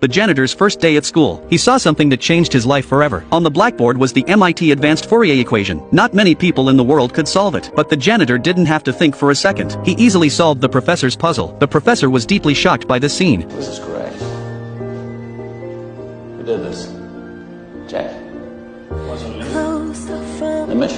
The janitor's first day at school, he saw something that changed his life forever. On the blackboard was the MIT Advanced Fourier equation. Not many people in the world could solve it, but the janitor didn't have to think for a second. He easily solved the professor's puzzle. The professor was deeply shocked by this scene. This is great. Who did this? Jack? Image?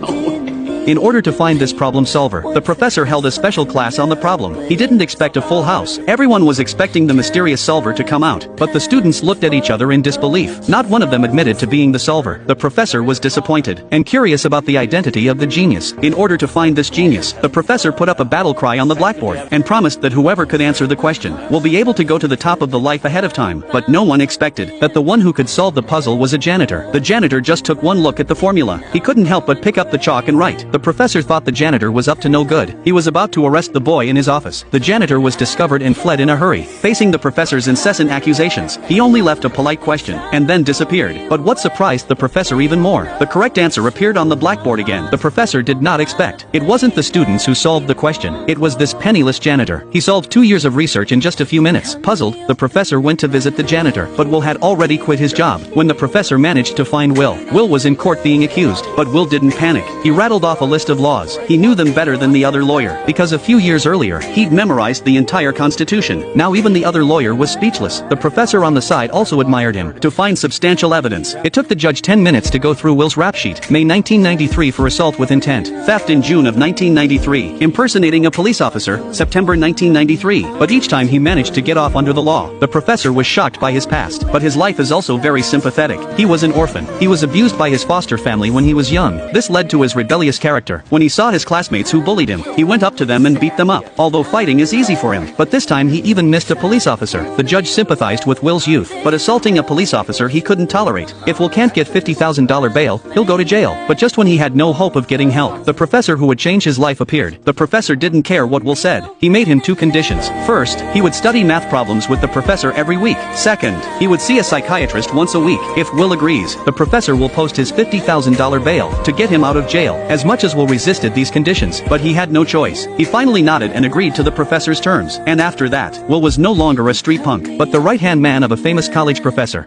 No. In order to find this problem solver, the professor held a special class on the problem. He didn't expect a full house. Everyone was expecting the mysterious solver to come out, but the students looked at each other in disbelief. Not one of them admitted to being the solver. The professor was disappointed and curious about the identity of the genius. In order to find this genius, the professor put up a battle cry on the blackboard and promised that whoever could answer the question will be able to go to the top of the life ahead of time. But no one expected that the one who could solve the puzzle was a janitor. The janitor just took one look at the formula. He couldn't help but pick up the chalk and write. The professor thought the janitor was up to no good. He was about to arrest the boy in his office. The janitor was discovered and fled in a hurry. Facing the professor's incessant accusations, he only left a polite question and then disappeared. But what surprised the professor even more? The correct answer appeared on the blackboard again. The professor did not expect. It wasn't the students who solved the question. It was this penniless janitor. He solved 2 years of research in just a few minutes. Puzzled, the professor went to visit the janitor, but Will had already quit his job. When the professor managed to find Will was in court being accused, but Will didn't panic. He rattled off a list of laws. He knew them better than the other lawyer, because a few years earlier, he'd memorized the entire Constitution. Now even the other lawyer was speechless. The professor on the side also admired him. To find substantial evidence, it took the judge 10 minutes to go through Will's rap sheet. May 1993 for assault with intent. Theft in June of 1993. Impersonating a police officer, September 1993. But each time he managed to get off under the law. The professor was shocked by his past, but his life is also very sympathetic. He was an orphan. He was abused by his foster family when he was young. This led to his rebellious character. When he saw his classmates who bullied him, he went up to them and beat them up. Although fighting is easy for him, but this time he even missed a police officer. The judge sympathized with Will's youth, but assaulting a police officer he couldn't tolerate. If Will can't get $50,000 bail, he'll go to jail. But just when he had no hope of getting help, the professor who would change his life appeared. The professor didn't care what Will said. He made him 2 conditions. First, he would study math problems with the professor every week. Second, he would see a psychiatrist once a week. If Will agrees, the professor will post his $50,000 bail to get him out of jail. As much as Will resisted these conditions, but he had no choice. He finally nodded and agreed to the professor's terms. And after that, Will was no longer a street punk, but the right-hand man of a famous college professor.